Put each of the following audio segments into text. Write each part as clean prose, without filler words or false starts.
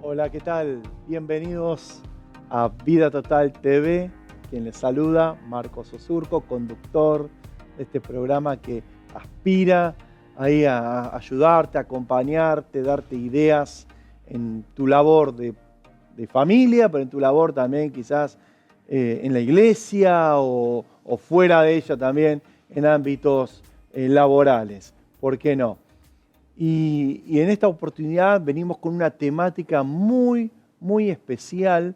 Hola, ¿qué tal? Bienvenidos a Vida Total TV. Quien les saluda, Marcos Osurco, conductor de este programa que aspira ahí a ayudarte, a acompañarte, darte ideas en tu labor de familia, pero en tu labor también quizás en la iglesia o fuera de ella también en ámbitos laborales. ¿Por qué no? Y en esta oportunidad venimos con una temática muy especial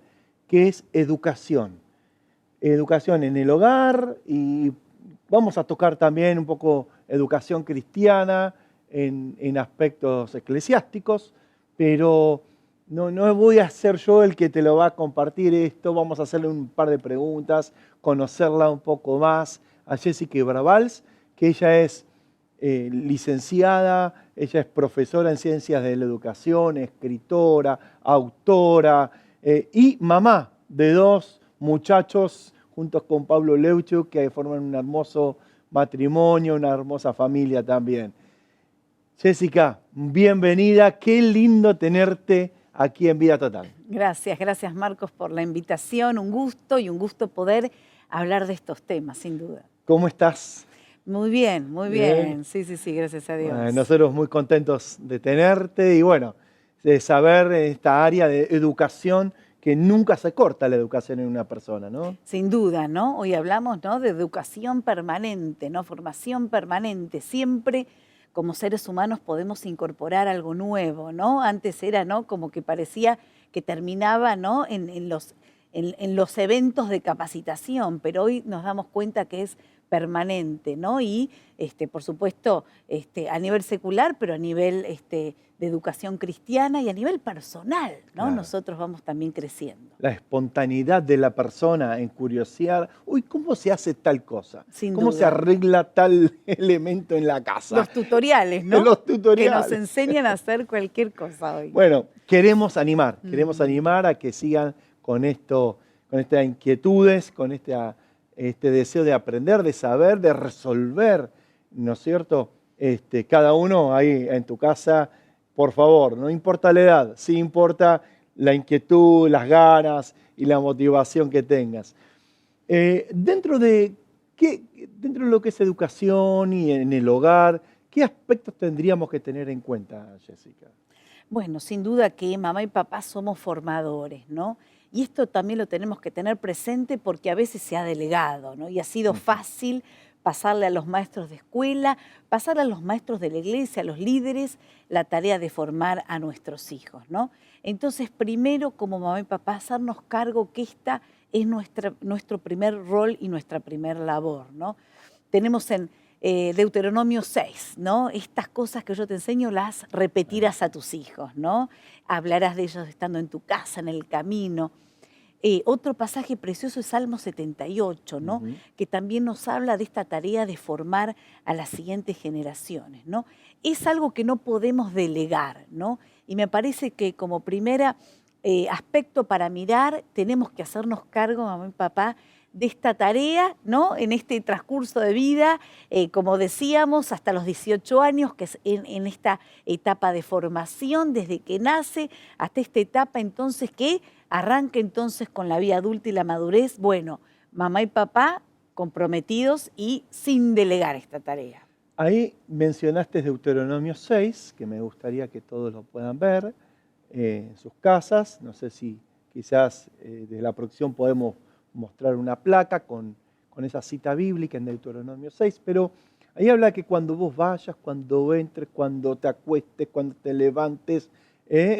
que es educación. Educación en el hogar y vamos a tocar también un poco educación cristiana en aspectos eclesiásticos, pero no voy a ser yo el que te lo va a compartir esto. Vamos a hacerle un par de preguntas, conocerla un poco más a Jessica Bravals, que ella es licenciada, ella es profesora en ciencias de la educación, escritora, autora y mamá de dos muchachos juntos con Pablo Leuchuk que forman un hermoso matrimonio, una hermosa familia también. Jessica, bienvenida, qué lindo tenerte aquí en Vida Total. Gracias Marcos por la invitación, un gusto poder hablar de estos temas, sin duda. ¿Cómo estás? Muy bien. Sí, gracias a Dios. Nosotros muy contentos de tenerte y bueno, de saber en esta área de educación que nunca se corta la educación en una persona, ¿no? Sin duda, ¿no? Hoy hablamos, ¿no?, de educación permanente, ¿no? Formación permanente. Siempre como seres humanos podemos incorporar algo nuevo, ¿no? Antes era, ¿no?, como que parecía que terminaba, ¿no?, en los eventos de capacitación, pero hoy nos damos cuenta que es permanente, ¿no? Y, por supuesto, a nivel secular, pero a nivel de educación cristiana y a nivel personal, ¿no? Claro. Nosotros vamos también creciendo. La espontaneidad de la persona en curiosidad. Uy, ¿cómo se hace tal cosa? Sin ¿Cómo duda. se arregla tal elemento en la casa? Los tutoriales, ¿no? Los tutoriales. Que nos enseñan a hacer cualquier cosa hoy. Bueno, queremos animar a que sigan con esto, con estas inquietudes, con este deseo de aprender, de saber, de resolver, ¿no es cierto? Cada uno ahí en tu casa, por favor, no importa la edad, sí importa la inquietud, las ganas y la motivación que tengas. Dentro de lo que es educación y en el hogar, ¿qué aspectos tendríamos que tener en cuenta, Jessica? Bueno, sin duda que mamá y papá somos formadores, ¿no? Y esto también lo tenemos que tener presente porque a veces se ha delegado, ¿no? Y ha sido fácil pasarle a los maestros de escuela, pasarle a los maestros de la iglesia, a los líderes, la tarea de formar a nuestros hijos, ¿no? Entonces, primero, como mamá y papá, hacernos cargo que esta es nuestro primer rol y nuestra primer labor, ¿no? Tenemos en Deuteronomio 6, ¿no? Estas cosas que yo te enseño las repetirás a tus hijos, ¿no? Hablarás de ellos estando en tu casa, en el camino. Otro pasaje precioso es Salmo 78, ¿no? Que también nos habla de esta tarea de formar a las siguientes generaciones, ¿no? Es algo que no podemos delegar, ¿no? Y me parece que como primera aspecto para mirar, tenemos que hacernos cargo, mamá y papá, de esta tarea, ¿no? En este transcurso de vida, como decíamos, hasta los 18 años, que es en esta etapa de formación, desde que nace hasta esta etapa entonces que arranca entonces con la vida adulta y la madurez. Bueno, mamá y papá comprometidos y sin delegar esta tarea. Ahí mencionaste Deuteronomio 6, que me gustaría que todos lo puedan ver en sus casas. No sé si quizás desde la producción podemos mostrar una placa con esa cita bíblica en Deuteronomio 6, pero ahí habla que cuando vos vayas, cuando entres, cuando te acuestes, cuando te levantes,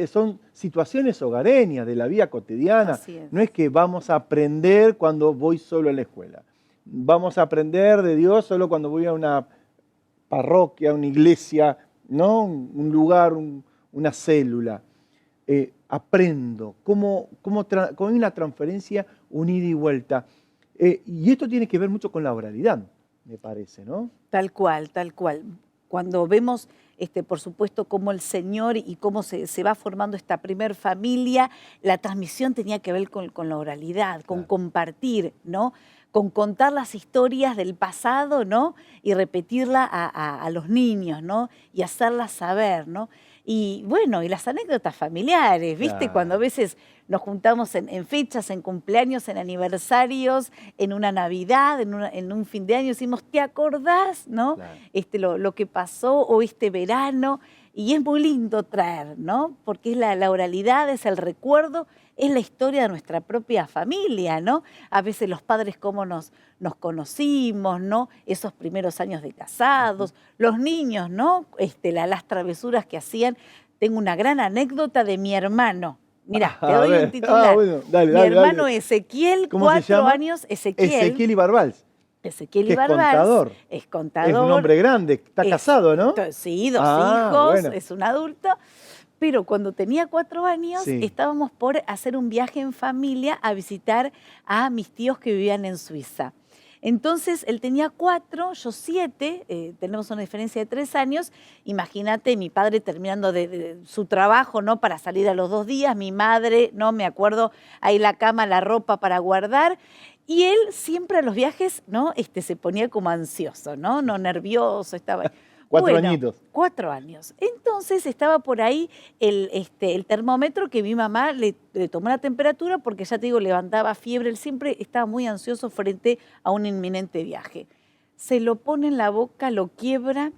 son situaciones hogareñas de la vida cotidiana. No es que vamos a aprender cuando voy solo a la escuela. Vamos a aprender de Dios solo cuando voy a una parroquia, una iglesia, ¿no? Un lugar, una célula. Aprendo, cómo hay una transferencia, un ida y vuelta. Y esto tiene que ver mucho con la oralidad, me parece, ¿no? Tal cual. Cuando vemos, por supuesto, cómo el Señor y cómo se va formando esta primer familia, la transmisión tenía que ver con la oralidad, con compartir, ¿no? con contar las historias del pasado, ¿no? Y repetirla a los niños, ¿no? Y hacerlas saber, ¿no? Y bueno, y las anécdotas familiares, ¿viste? Cuando a Claro, veces nos juntamos en fechas, en cumpleaños, en aniversarios, en una Navidad, en un fin de año, decimos, ¿te acordás, no? claro. Lo que pasó o este verano. Y es muy lindo traer, ¿no? Porque es la oralidad, es el recuerdo, es la historia de nuestra propia familia, ¿no? A veces los padres cómo nos conocimos, ¿no? Esos primeros años de Ujú. casados, los niños, ¿no? Las travesuras que hacían. Tengo una gran anécdota de mi hermano. Mirá, te A doy un ver, titular. bueno, dale, Mi dale, hermano dale. Ezequiel, ¿Cómo se 4 llama? años, Ezequiel. Ezequiel Ibarbals, Ezequiel que es Ibarbals contador. es Es un contador, hombre grande, está casado, ¿no? sí, 2 Ah, hijos, bueno. es un adulto, pero cuando tenía 4 años Sí. estábamos por hacer un viaje en familia a visitar a mis tíos que vivían en Suiza. Entonces, él tenía 4, yo 7, tenemos una diferencia de 3 años. Imagínate, mi padre terminando de su trabajo, ¿no? Para salir a los 2 días, mi madre, ¿no? Me acuerdo, ahí la cama, la ropa para guardar. Y él siempre a los viajes, ¿no? Se ponía como ansioso, ¿no? No nervioso, estaba ahí. 4 Bueno, añitos. 4 años. Entonces estaba por ahí el termómetro que mi mamá le tomó la temperatura porque ya te digo, levantaba fiebre, él siempre estaba muy ansioso frente a un inminente viaje. Se lo pone en la boca, lo quiebra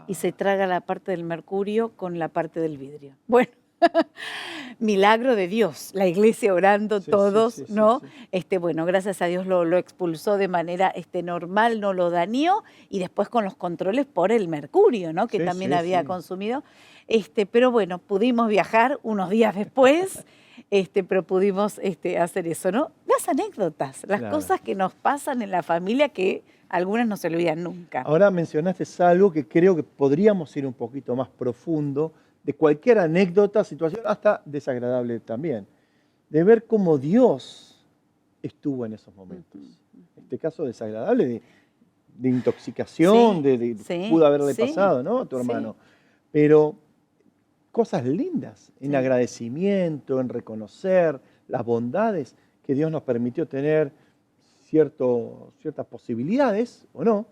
y se Ah. traga la parte del mercurio con la parte del vidrio. Bueno, milagro de Dios, la iglesia orando Sí, sí, todos, sí, sí, ¿no? sí. Bueno, gracias a Dios lo expulsó de manera normal, no lo dañó, y después con los controles por el mercurio, ¿no? Que Sí, también sí, había sí. consumido. Pero bueno, pudimos viajar unos días después, pero pudimos hacer eso, ¿no? Las anécdotas, las Claro. cosas que nos pasan en la familia que algunas no se olvidan nunca. Ahora mencionaste algo que creo que podríamos ir un poquito más profundo de cualquier anécdota, situación, hasta desagradable también, de ver cómo Dios estuvo en esos momentos. Ujú, En ujú. este caso desagradable de intoxicación, Sí, pudo sí, haberle sí, pasado, ¿no? A tu sí. hermano. Pero cosas lindas, en Sí, agradecimiento, en reconocer las bondades que Dios nos permitió tener ciertas posibilidades, ¿o no?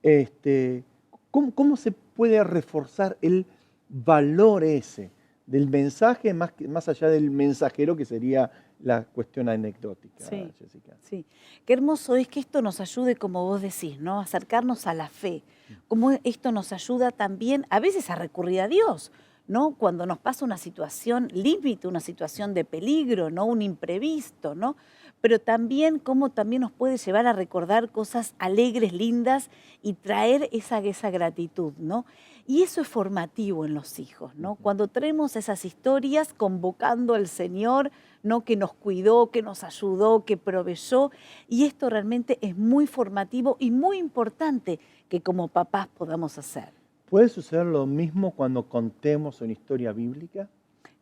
Este, ¿cómo se puede reforzar el valor ese del mensaje más allá del mensajero que sería la cuestión anecdótica, sí, Jessica? sí. Qué hermoso es que esto nos ayude, como vos decís, ¿no? A acercarnos a la fe. Cómo esto nos ayuda también a veces a recurrir a Dios, ¿no? Cuando nos pasa una situación límite, una situación de peligro, ¿no? Un imprevisto, ¿no? Pero también cómo también nos puede llevar a recordar cosas alegres, lindas y traer esa gratitud, ¿no? Y eso es formativo en los hijos, ¿no? Ujú. Cuando traemos esas historias convocando al Señor, ¿no? Que nos cuidó, que nos ayudó, que proveyó. Y esto realmente es muy formativo y muy importante que como papás podamos hacer. ¿Puede suceder lo mismo cuando contemos una historia bíblica?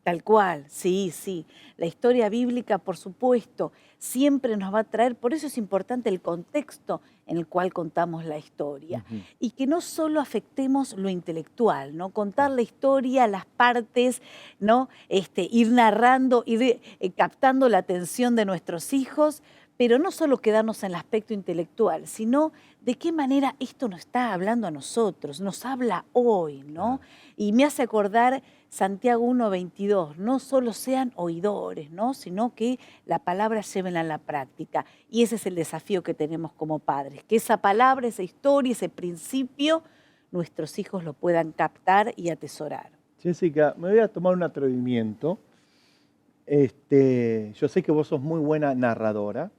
Tal cual, sí, sí. La historia bíblica, por supuesto, siempre nos va a traer, por eso es importante el contexto en el cual contamos la historia. Ujú. Y que no solo afectemos lo intelectual, ¿no? Contar Claro. la historia, las partes, ¿no? Ir narrando, ir captando la atención de nuestros hijos, pero no solo quedarnos en el aspecto intelectual, sino de qué manera esto nos está hablando a nosotros, nos habla hoy, ¿no? Claro. Y me hace acordar Santiago 1:22, no solo sean oidores, ¿no? Sino que la palabra llévenla a la práctica. Y ese es el desafío que tenemos como padres, que esa palabra, esa historia, ese principio, nuestros hijos lo puedan captar y atesorar. Jessica, me voy a tomar un atrevimiento. Yo sé que vos sos muy buena narradora,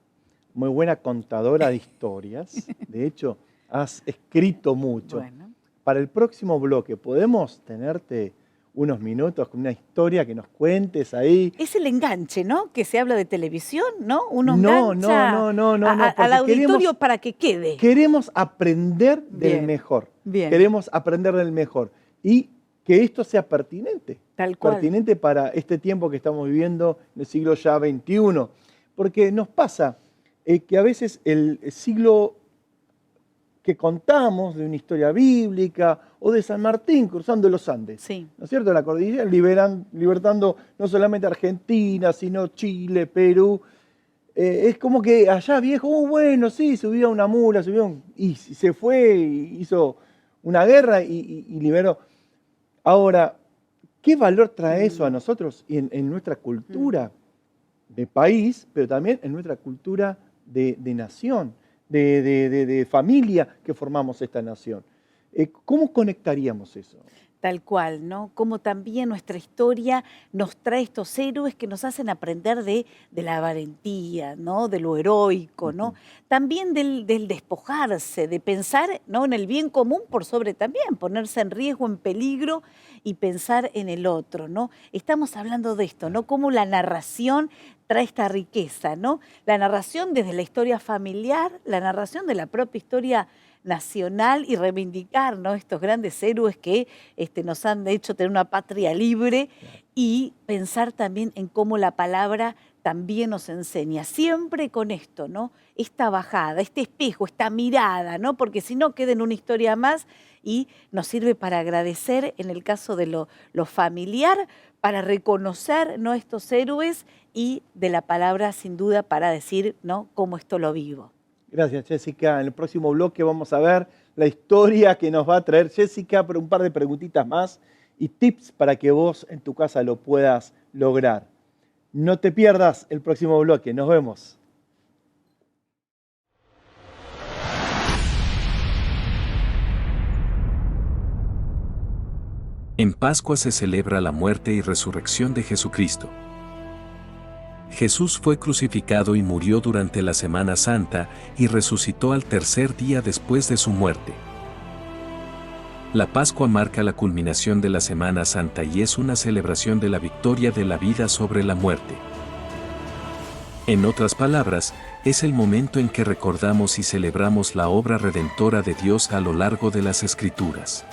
muy buena contadora de historias. De hecho, has escrito mucho. Bueno. Para el próximo bloque, ¿podemos tenerte unos minutos con una historia que nos cuentes ahí? Es el enganche, ¿no? Que se habla de televisión, ¿no? Uno No, no, engancha no, no, no, no, al porque auditorio para que quede. queremos aprender del Bien, mejor. bien, Queremos aprender del mejor. Y que esto sea pertinente. tal cual. Pertinente para este tiempo que estamos viviendo en el siglo ya XXI. Porque nos pasa que a veces el siglo que contamos de una historia bíblica o de San Martín cruzando los Andes, Sí, ¿no es cierto? La cordillera libertando no solamente Argentina, sino Chile, Perú. es como que allá viejo, bueno, sí, subió una mula, y se fue, y hizo una guerra y liberó. Ahora, ¿qué valor trae eso a nosotros y en nuestra cultura de país, pero también en nuestra cultura de nación, de familia que formamos esta nación? ¿Cómo conectaríamos eso? Tal cual, ¿no? Como también nuestra historia nos trae estos héroes que nos hacen aprender de la valentía, ¿no? De lo heroico, ¿no? También del despojarse, de pensar, ¿no? En el bien común por sobre también, ponerse en riesgo, en peligro y pensar en el otro, ¿no? Estamos hablando de esto, ¿no? Cómo la narración trae esta riqueza, ¿no? La narración desde la historia familiar, la narración de la propia historia nacional y reivindicar, ¿no? Estos grandes héroes que nos han hecho tener una patria libre y pensar también en cómo la palabra también nos enseña, siempre con esto, ¿no? Esta bajada, este espejo, esta mirada, ¿no? Porque si no queda en una historia más y nos sirve para agradecer, en el caso de lo familiar, para reconocer, ¿no? Estos héroes y de la palabra sin duda para decir, ¿no? Cómo esto lo vivo. Gracias, Jessica. En el próximo bloque vamos a ver la historia que nos va a traer Jessica, pero un par de preguntitas más y tips para que vos en tu casa lo puedas lograr. No te pierdas el próximo bloque. Nos vemos. En Pascua se celebra la muerte y resurrección de Jesucristo. Jesús fue crucificado y murió durante la Semana Santa y resucitó al tercer día después de su muerte. La Pascua marca la culminación de la Semana Santa y es una celebración de la victoria de la vida sobre la muerte. En otras palabras, es el momento en que recordamos y celebramos la obra redentora de Dios a lo largo de las Escrituras.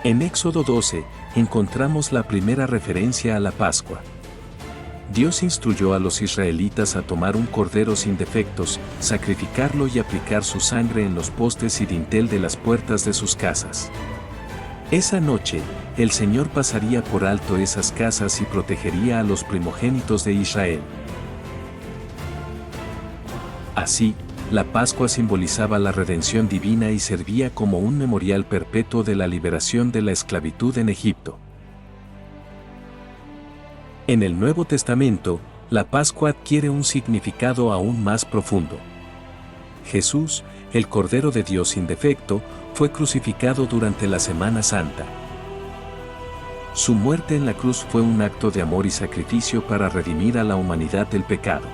En Éxodo 12, encontramos la primera referencia a la Pascua. Dios instruyó a los israelitas a tomar un cordero sin defectos, sacrificarlo y aplicar su sangre en los postes y dintel de las puertas de sus casas. Esa noche, el Señor pasaría por alto esas casas y protegería a los primogénitos de Israel. Así, la Pascua simbolizaba la redención divina y servía como un memorial perpetuo de la liberación de la esclavitud en Egipto. En el Nuevo Testamento, la Pascua adquiere un significado aún más profundo. Jesús, el Cordero de Dios sin defecto, fue crucificado durante la Semana Santa. Su muerte en la cruz fue un acto de amor y sacrificio para redimir a la humanidad del pecado.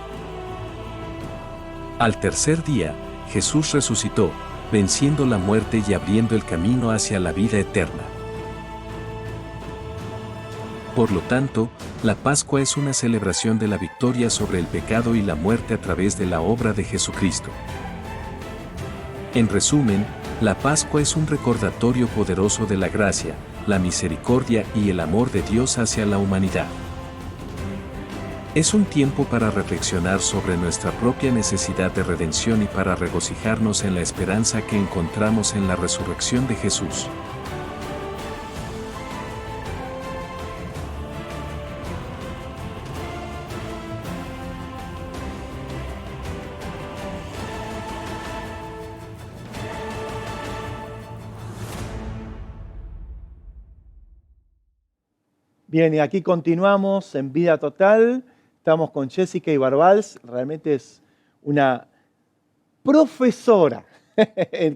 Al tercer día, Jesús resucitó, venciendo la muerte y abriendo el camino hacia la vida eterna. Por lo tanto, la Pascua es una celebración de la victoria sobre el pecado y la muerte a través de la obra de Jesucristo. En resumen, la Pascua es un recordatorio poderoso de la gracia, la misericordia y el amor de Dios hacia la humanidad. Es un tiempo para reflexionar sobre nuestra propia necesidad de redención y para regocijarnos en la esperanza que encontramos en la resurrección de Jesús. Bien, y aquí continuamos en Vida Total. Estamos con Jessica Ibarbals. Realmente es una profesora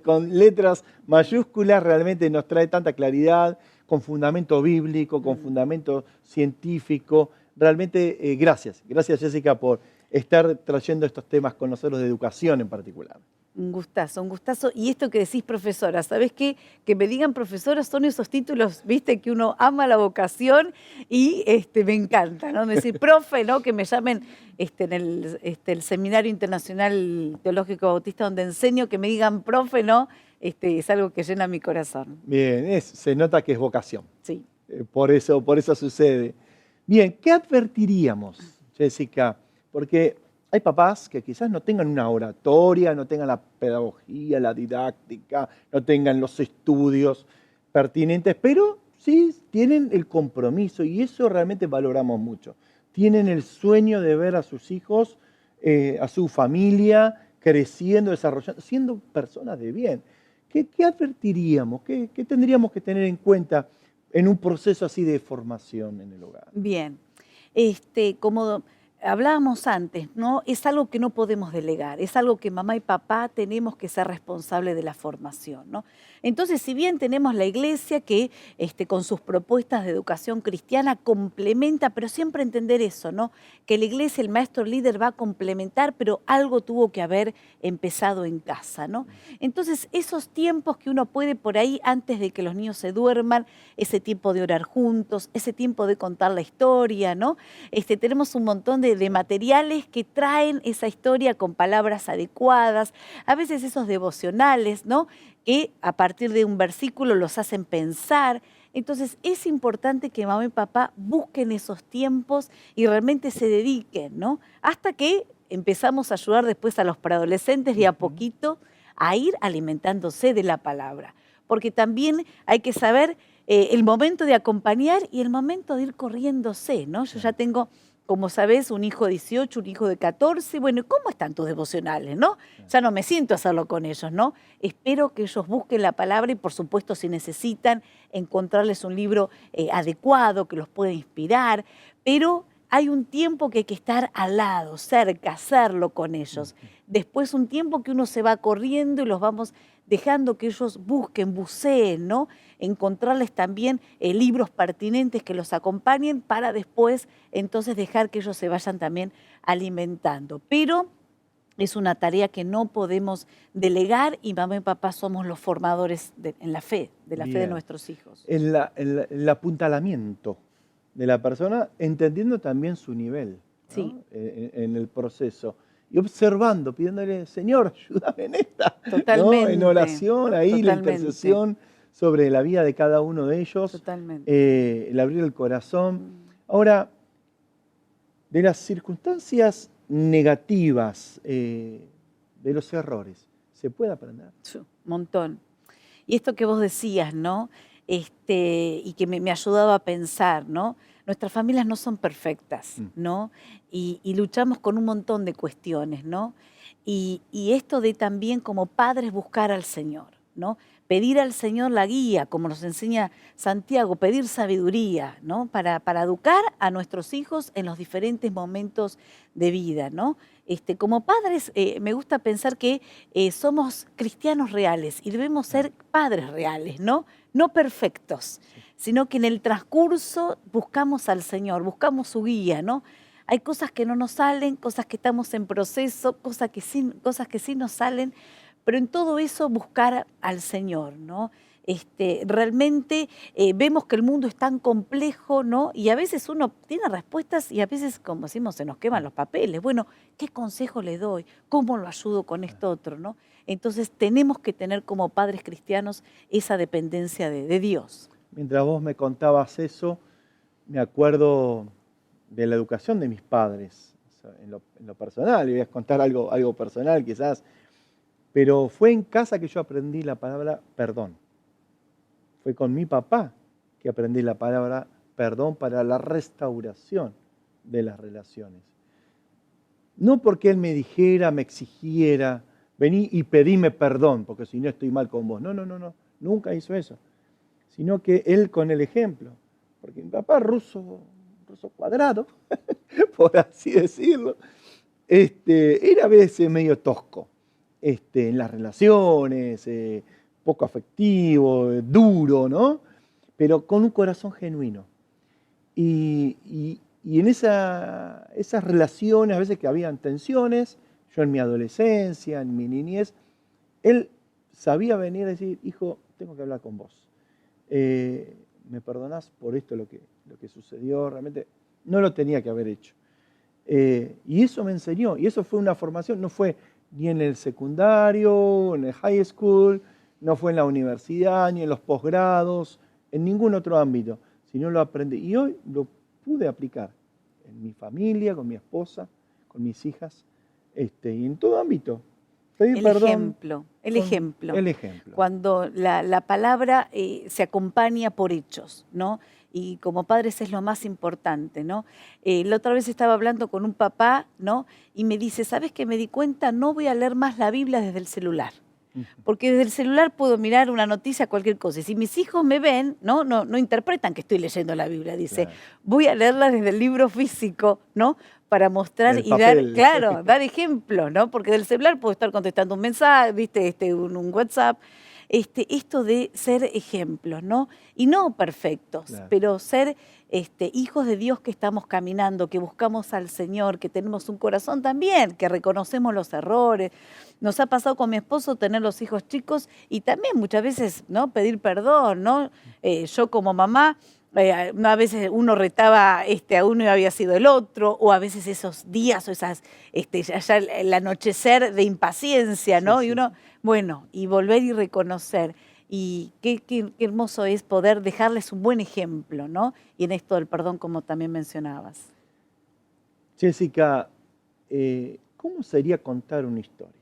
con letras mayúsculas. Realmente nos trae tanta claridad, con fundamento bíblico, con fundamento científico. Realmente, gracias. Gracias, Jessica, por estar trayendo estos temas con nosotros de educación en particular. Un gustazo, un gustazo. Y esto que decís profesora, ¿sabés qué? Que me digan profesora son esos títulos, viste, que uno ama la vocación y me encanta, ¿no? Decir profe, ¿no? Que me llamen en el Seminario Internacional Teológico Bautista donde enseño, que me digan profe, ¿no? Es algo que llena mi corazón. Bien, se nota que es vocación. Sí. Por eso sucede. Bien, ¿qué advertiríamos, Jessica? Porque hay papás que quizás no tengan una oratoria, no tengan la pedagogía, la didáctica, no tengan los estudios pertinentes, pero sí tienen el compromiso y eso realmente valoramos mucho. Tienen el sueño de ver a sus hijos a su familia, creciendo, desarrollando, siendo personas de bien. ¿Qué advertiríamos? ¿Qué tendríamos que tener en cuenta en un proceso así de formación en el hogar? Bien, como hablábamos antes, ¿no? Es algo que no podemos delegar, es algo que mamá y papá tenemos que ser responsables de la formación, ¿no? Entonces, si bien tenemos la iglesia que con sus propuestas de educación cristiana complementa, pero siempre entender eso, ¿no? Que la iglesia, el maestro líder va a complementar, pero algo tuvo que haber empezado en casa, ¿no? Entonces, esos tiempos que uno puede por ahí, antes de que los niños se duerman, ese tiempo de orar juntos, ese tiempo de contar la historia, ¿no? Tenemos un montón de materiales que traen esa historia con palabras adecuadas, a veces esos devocionales, ¿no? Que a partir de un versículo los hacen pensar. Entonces es importante que mamá y papá busquen esos tiempos y realmente se dediquen, ¿no? Hasta que empezamos a ayudar después a los preadolescentes de a poquito a ir alimentándose de la palabra. Porque también hay que saber el momento de acompañar y el momento de ir corriéndose, ¿no? Yo ya tengo, como sabés, un hijo de 18, un hijo de 14. Bueno, ¿cómo están tus devocionales, no? Ya no me siento a hacerlo con ellos, ¿no? Espero que ellos busquen la palabra y, por supuesto, si necesitan, encontrarles un libro adecuado que los pueda inspirar, pero hay un tiempo que hay que estar al lado, cerca, hacerlo con ellos. Después un tiempo que uno se va corriendo y los vamos dejando que ellos busquen, buceen, ¿no? Encontrarles también libros pertinentes que los acompañen para después entonces dejar que ellos se vayan también alimentando. Pero es una tarea que no podemos delegar y mamá y papá somos los formadores en la fe, de la fe de nuestros hijos. El apuntalamiento de la persona, entendiendo también su nivel, ¿no? Sí. En el proceso. Y observando, pidiéndole, Señor, ayúdame en esta. Totalmente. ¿No? En oración, ahí Totalmente. La intercesión sobre la vida de cada uno de ellos. Totalmente. El abrir el corazón. Ahora, de las circunstancias negativas, de los errores, ¿se puede aprender? Sí, un montón. Y esto que vos decías, ¿no? Y que me ayudaba a pensar, ¿no? Nuestras familias no son perfectas, ¿no? Y luchamos con un montón de cuestiones, ¿no? Y esto de también como padres buscar al Señor, ¿no? Pedir al Señor la guía, como nos enseña Santiago, pedir sabiduría, ¿no? Para educar a nuestros hijos en los diferentes momentos de vida, ¿no? Como padres, me gusta pensar que somos cristianos reales y debemos ser padres reales, ¿no? No perfectos, sino que en el transcurso buscamos al Señor, buscamos su guía, ¿no? Hay cosas que no nos salen, cosas que estamos en proceso, cosas que sí nos salen, pero en todo eso buscar al Señor, ¿no? Realmente vemos que el mundo es tan complejo, ¿no? Y a veces uno tiene respuestas y a veces, como decimos, se nos queman los papeles. Bueno, ¿qué consejo le doy? ¿Cómo lo ayudo con esto otro, no? Entonces tenemos que tener como padres cristianos esa dependencia de Dios. Mientras vos me contabas eso, me acuerdo de la educación de mis padres, en lo personal. Y voy a contar algo personal quizás, pero fue en casa que yo aprendí la palabra perdón. Fue con mi papá que aprendí la palabra perdón para la restauración de las relaciones. No porque él me dijera, me exigiera, vení y pedime perdón, porque si no estoy mal con vos. No, nunca hizo eso. Sino que él con el ejemplo. Porque mi papá ruso cuadrado, por así decirlo, era a veces medio tosco en las relaciones, poco afectivo, duro, ¿no? Pero con un corazón genuino. Y en esas relaciones, a veces que habían tensiones, yo en mi adolescencia, en mi niñez, él sabía venir a decir, hijo, tengo que hablar con vos. ¿Me perdonás por esto lo que sucedió? Realmente no lo tenía que haber hecho. Y eso me enseñó, y eso fue una formación, no fue ni en el secundario, en el high school, no fue en la universidad, ni en los posgrados, en ningún otro ámbito, sino lo aprendí. Y hoy lo pude aplicar en mi familia, con mi esposa, con mis hijas, y en todo ámbito. Pedir El perdón. ejemplo, el ejemplo. El ejemplo. Cuando la palabra se acompaña por hechos, ¿no? Y como padres es lo más importante, ¿no? La otra vez estaba hablando con un papá, ¿no? Y me dice, ¿sabes qué me di cuenta? No voy a leer más la Biblia desde el celular. Porque desde el celular puedo mirar una noticia, cualquier cosa. Y si mis hijos me ven, no interpretan que estoy leyendo la Biblia. Dice, Claro. voy a leerla desde el libro físico, ¿no? Para mostrar Del y dar, papel. claro, dar ejemplos, ¿no? Porque del celular puedo estar contestando un mensaje, ¿viste? Un WhatsApp. Esto de ser ejemplos, ¿no? Y no perfectos, Claro. pero ser hijos de Dios que estamos caminando, que buscamos al Señor, que tenemos un corazón también, que reconocemos los errores. Nos ha pasado con mi esposo tener los hijos chicos y también muchas veces, ¿no? Pedir perdón, ¿no? Yo como mamá, a veces uno retaba a uno y había sido el otro, o a veces esos días o esas, ya el anochecer de impaciencia, ¿no? Sí, Y sí, uno, bueno, y volver y reconocer. Y qué hermoso es poder dejarles un buen ejemplo, ¿no? Y en esto del perdón, como también mencionabas. Jessica, ¿cómo sería contar una historia?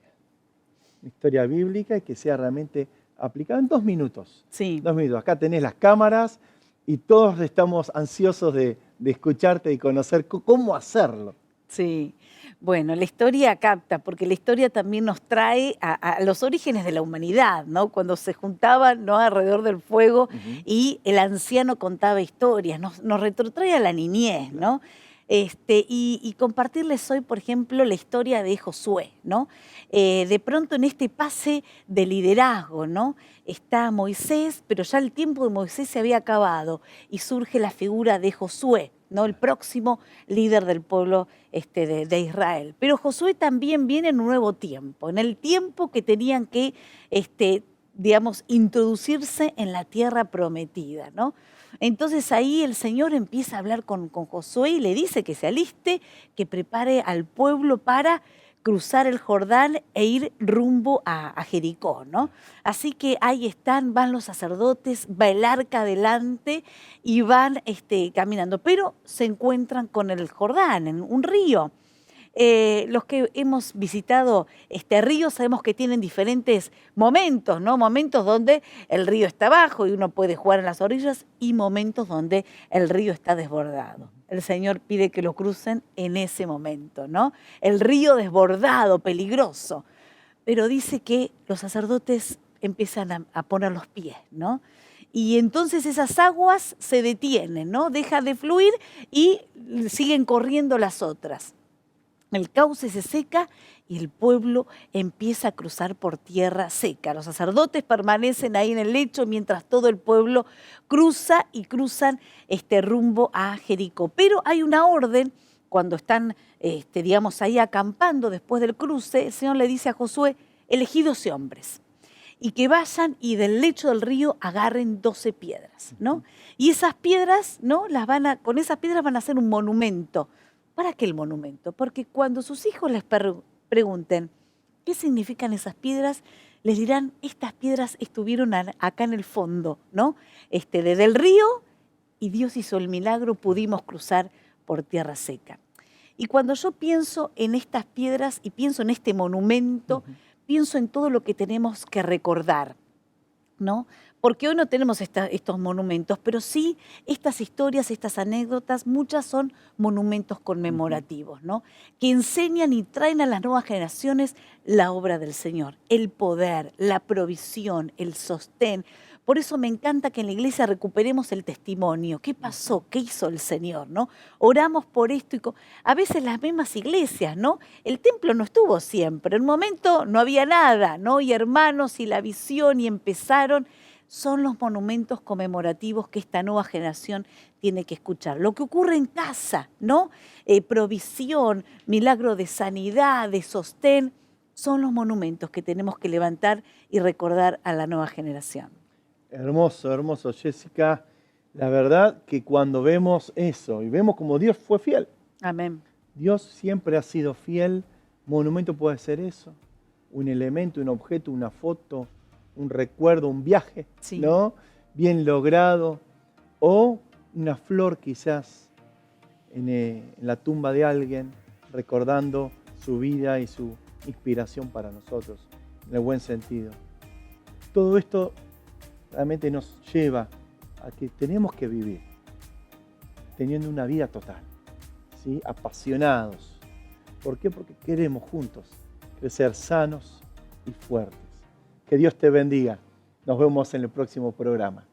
Una historia bíblica y que sea realmente aplicada en 2 minutos. Sí. 2 minutos. Acá tenés las cámaras y todos estamos ansiosos de escucharte y conocer cómo hacerlo. Sí, bueno, la historia capta, porque la historia también nos trae a los orígenes de la humanidad, ¿no? Cuando se juntaban, ¿no? Alrededor del fuego y el anciano contaba historias, nos retrotrae a la niñez, ¿no? Y compartirles hoy, por ejemplo, la historia de Josué, ¿no? De pronto en este pase de liderazgo, ¿no? Está Moisés, pero ya el tiempo de Moisés se había acabado y surge la figura de Josué, ¿no? El próximo líder del pueblo de Israel. Pero Josué también viene en un nuevo tiempo, en el tiempo que tenían que, digamos, introducirse en la tierra prometida, ¿no? Entonces ahí el Señor empieza a hablar con Josué y le dice que se aliste, que prepare al pueblo para cruzar el Jordán e ir rumbo a Jericó, ¿no? Así que ahí van los sacerdotes, va el arca adelante y van caminando, pero se encuentran con el Jordán, en un río. Los que hemos visitado este río sabemos que tienen diferentes momentos, ¿no? Momentos donde el río está abajo y uno puede jugar en las orillas y momentos donde el río está desbordado. El Señor pide que lo crucen en ese momento, ¿no? El río desbordado, peligroso. Pero dice que los sacerdotes empiezan a poner los pies, ¿no? Y entonces esas aguas se detienen, ¿no? Deja de fluir y siguen corriendo las otras. El cauce se seca y el pueblo empieza a cruzar por tierra seca. Los sacerdotes permanecen ahí en el lecho mientras todo el pueblo cruza y cruzan rumbo a Jericó. Pero hay una orden, cuando están, digamos, ahí acampando después del cruce, el Señor le dice a Josué, elegí 12 hombres y que vayan y del lecho del río agarren 12 piedras, ¿no? Y esas piedras, ¿no? Con esas piedras van a hacer un monumento. ¿Para qué el monumento? Porque cuando sus hijos les pregunten qué significan esas piedras, les dirán, estas piedras estuvieron acá en el fondo, ¿no? Desde el río, y Dios hizo el milagro, pudimos cruzar por tierra seca. Y cuando yo pienso en estas piedras y pienso en este monumento, pienso en todo lo que tenemos que recordar, ¿no? Porque hoy no tenemos estos monumentos, pero sí estas historias, estas anécdotas, muchas son monumentos conmemorativos, ¿no? Que enseñan y traen a las nuevas generaciones la obra del Señor, el poder, la provisión, el sostén. Por eso me encanta que en la iglesia recuperemos el testimonio. ¿Qué pasó? ¿Qué hizo el Señor? ¿No? Oramos por esto y a veces las mismas iglesias, ¿no? El templo no estuvo siempre. En un momento no había nada, ¿no? Y hermanos y la visión y empezaron. Son los monumentos conmemorativos que esta nueva generación tiene que escuchar. Lo que ocurre en casa, ¿no? Provisión, milagro de sanidad, de sostén, son los monumentos que tenemos que levantar y recordar a la nueva generación. Hermoso, hermoso, Jessica. La verdad que cuando vemos eso y vemos como Dios fue fiel. Amén. Dios siempre ha sido fiel. Monumento puede ser eso. Un elemento, un objeto, una foto, un recuerdo, un viaje, sí, ¿no? Bien logrado. O una flor quizás en la tumba de alguien, recordando su vida y su inspiración para nosotros, en el buen sentido. Todo esto realmente nos lleva a que tenemos que vivir teniendo una vida total, ¿sí? Apasionados. ¿Por qué? Porque queremos juntos crecer sanos y fuertes. Que Dios te bendiga. Nos vemos en el próximo programa.